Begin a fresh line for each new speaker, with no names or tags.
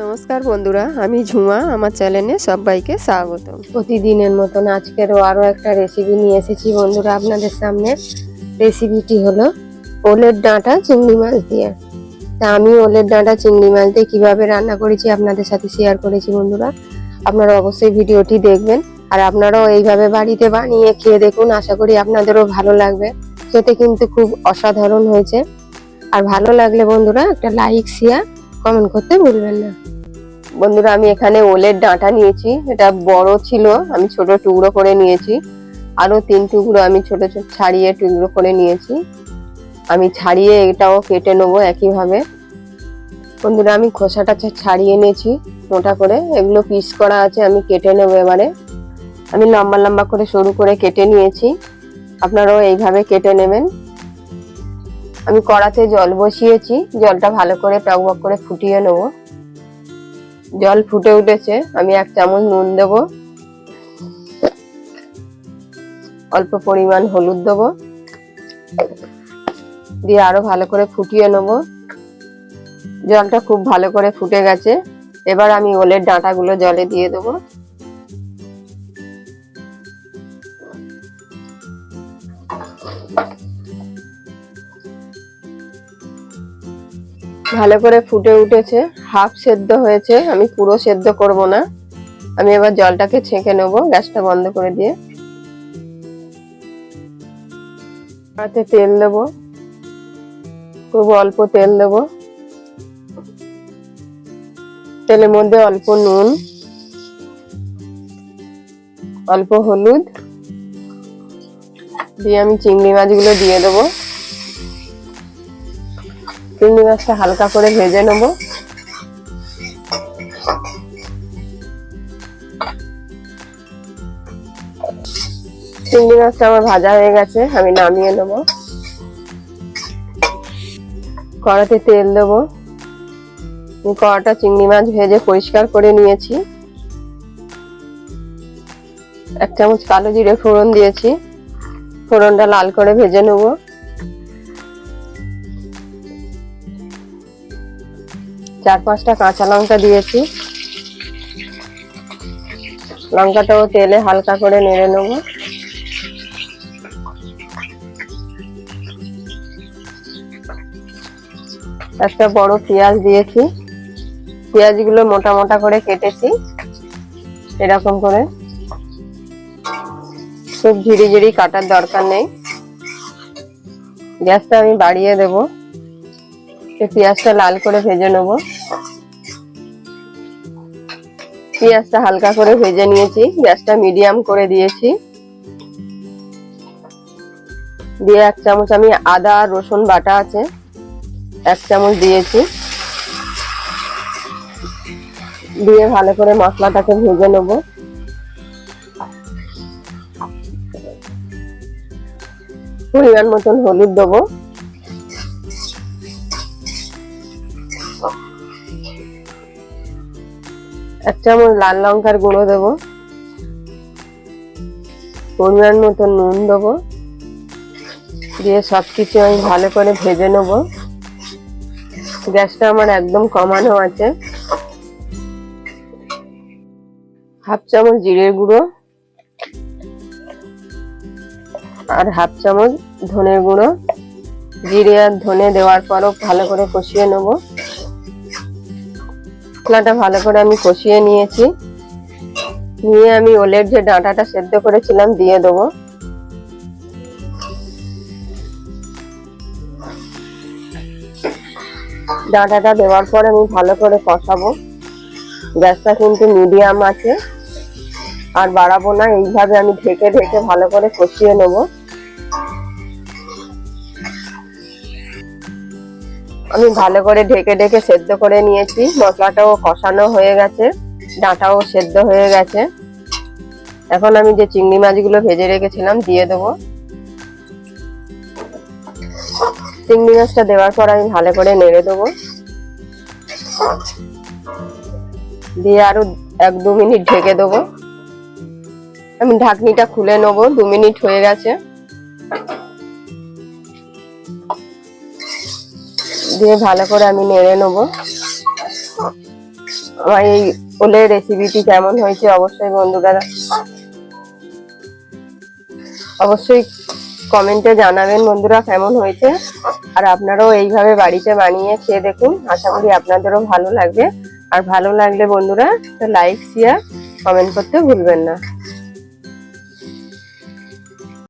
নমস্কার বন্ধুরা, আমি ঝুমা। আমার চ্যানেলে সবাইকে স্বাগত। প্রতিদিনের মতন আজকেরও আরও একটা রেসিপি নিয়ে এসেছি বন্ধুরা আপনাদের সামনে। রেসিপিটি হলো ওলের ডাঁটা চিংড়ি মাছ দিয়ে। তা আমি ওলের ডাঁটা চিংড়ি মাছ দিয়ে কীভাবে রান্না করেছি আপনাদের সাথে শেয়ার করেছি বন্ধুরা। আপনারা অবশ্যই ভিডিওটি দেখবেন আর আপনারাও এইভাবে বাড়িতে বানিয়ে খেয়ে দেখুন। আশা করি আপনাদেরও ভালো লাগবে। খেতে কিন্তু খুব অসাধারণ হয়েছে। আর ভালো লাগলে বন্ধুরা একটা লাইক শেয়ার কমেন্ট করতে ভুলবেন না। বন্ধুরা, আমি এখানে ওলের ডাঁটা নিয়েছি। এটা বড় ছিল, আমি ছোট টুকরো করে নিয়েছি। আরো 3 টুকরো আমি ছোট ছোট ছাড়িয়ে টুকরো করে নিয়েছি। আমি ছাড়িয়ে এটাও কেটে নেবো একইভাবে। বন্ধুরা, আমি খোসাটা ছাড়িয়ে নিয়েছি মোটা করে। এগুলো পিস করা আছে, আমি কেটে নেবো এবারে। আমি লম্বা লম্বা করে সরু করে কেটে নিয়েছি, আপনারাও এইভাবে কেটে নেবেন। আমি কড়াতে জল বসিয়েছি, জলটা ভালো করে টকবক করে ফুটিয়ে নেবো। জল ফুটে উঠেছে, আমি 1 চামচ নুন দেবো, অল্প পরিমাণ হলুদ দেবো, দিয়ে আরো ভালো করে ফুটিয়ে নেবো। জলটা খুব ভালো করে ফুটে গেছে। এবার আমি ওলের ডাঁটাগুলো জলে দিয়ে দেবো। ভালো করে ফুটে উঠেছে, হাফ সেদ্ধ হয়েছে, আমি পুরো সেদ্ধ করব না। আমি এবার জলটাকে ছেঁকে নেবো, গ্যাসটা বন্ধ করে দিয়ে। হাতে তেল দেবো, খুব অল্প তেল দেবো। তেলের মধ্যে অল্প নুন, অল্প হলুদ দিয়ে আমি চিংড়ি মাছগুলো দিয়ে দেবো। চিংড়ি মাছটা হালকা করে ভেজে নেবো। চিংড়ি মাছটা আমার ভাজা হয়ে গেছে, আমি নামিয়ে নেবো। কড়াতে তেল দেবো। কড়াটা চিংড়ি মাছ ভেজে পরিষ্কার করে নিয়েছি। 1 চামচ কালো জিরে ফোড়ন দিয়েছি, ফোড়নটা লাল করে ভেজে নেবো। 4-5টা কাঁচা লঙ্কা দিয়েছি, লঙ্কাটাও তেলে হালকা করে নেড়ে নেবো। একটা বড় পেঁয়াজ দিয়েছি, পেঁয়াজগুলো মোটা মোটা করে কেটেছি এরকম করে। খুব ঝিরি ঝিরি কাটার দরকার নেই। গ্যাসটা আমি বাড়িয়ে দেবো, পেঁয়াজটা লাল করে ভেজে নেব। পেঁয়াজটা হালকা করে ভেজে নিয়েছি, গ্যাসটা মিডিয়াম করে দিয়েছি। দিয়ে 1 চামচ আমি আদা আর রসুন বাটা আছে, 1 চামচ দিয়েছি। দিয়ে ভালো করে মশলাটাকে ভেজে নেব। পরিমাণ মতন হলুদ দেবো, 1 চামচ লাল লঙ্কার গুঁড়ো দেবো, পরিমাণ মতন নুন দেবো। দিয়ে সবকিছু আমি ভালো করে ভেজে নেব। গ্যাসটা আমার একদম কমানো আছে। 1/2 চামচ জিরের গুঁড়ো আর 1/2 চামচ ধনের গুঁড়ো। জিরে আর ধনে দেওয়ার পরও ভালো করে কষিয়ে নেব। মশলাটা ভালো করে আমি কষিয়ে নিয়েছি। নিয়ে আমি ওলের যে ডাঁটাটা সেদ্ধ করেছিলাম দিয়ে দেবো। ডাঁটাটা দেওয়ার পর আমি ভালো করে কষাবো। গ্যাসটা কিন্তু মিডিয়াম আছে, আর বাড়াবো না। এইভাবে আমি ঢেকে ঢেকে ভালো করে কষিয়ে নেব। আমি ভালো করে ঢেকে ঢেকে সেদ্ধ করে নিয়েছি। মশলাটাও কষানো হয়ে গেছে, ডাঁটাও সেদ্ধ হয়ে গেছে। এখন আমি যে চিংড়ি মাছগুলো ভেজে রেখেছিলাম দিয়ে দেবো। চিংড়ি মাছটা দেওয়ার পর আমি ভালো করে নেড়ে দেবো। দিয়ে আরো 1-2 মিনিট ঢেকে দেবো। আমি ঢাকনিটা খুলে নেবো। 2 মিনিট হয়ে গেছে। দিয়ে ভালো করে আমি নেড়ে নেবো। আমার এই ওলের রেসিপিটি কেমন হয়েছে অবশ্যই কমেন্টে জানাবেন বন্ধুরা কেমন হয়েছে। আর আপনারাও এইভাবে বাড়িতে বানিয়ে খেয়ে দেখুন, আশা করি আপনাদেরও ভালো লাগবে। আর ভালো লাগলে বন্ধুরা লাইক শেয়ার কমেন্ট করতে ভুলবেন না।